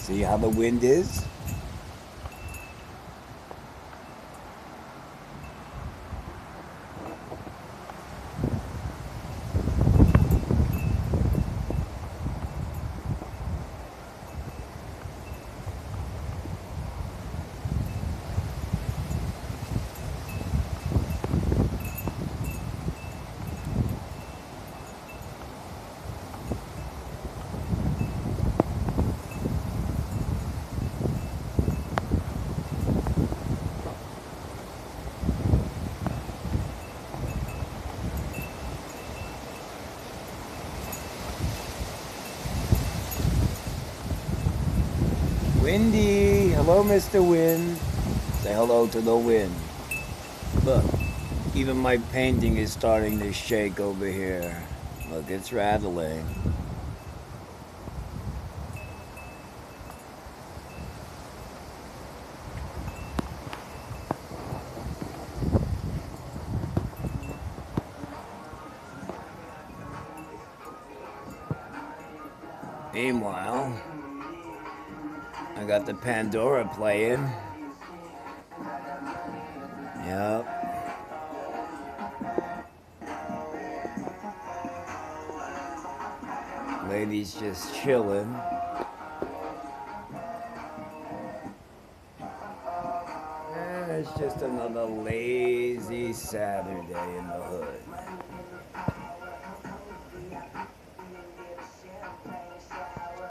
See how the wind is? Windy! Hello, Mr. Wind. Say hello to the wind. Look, even my painting is starting to shake over here. Look, it's rattling. Meanwhile, I got the Pandora playing. Yep. Lady's just chilling. It's just another lazy Saturday in the hood.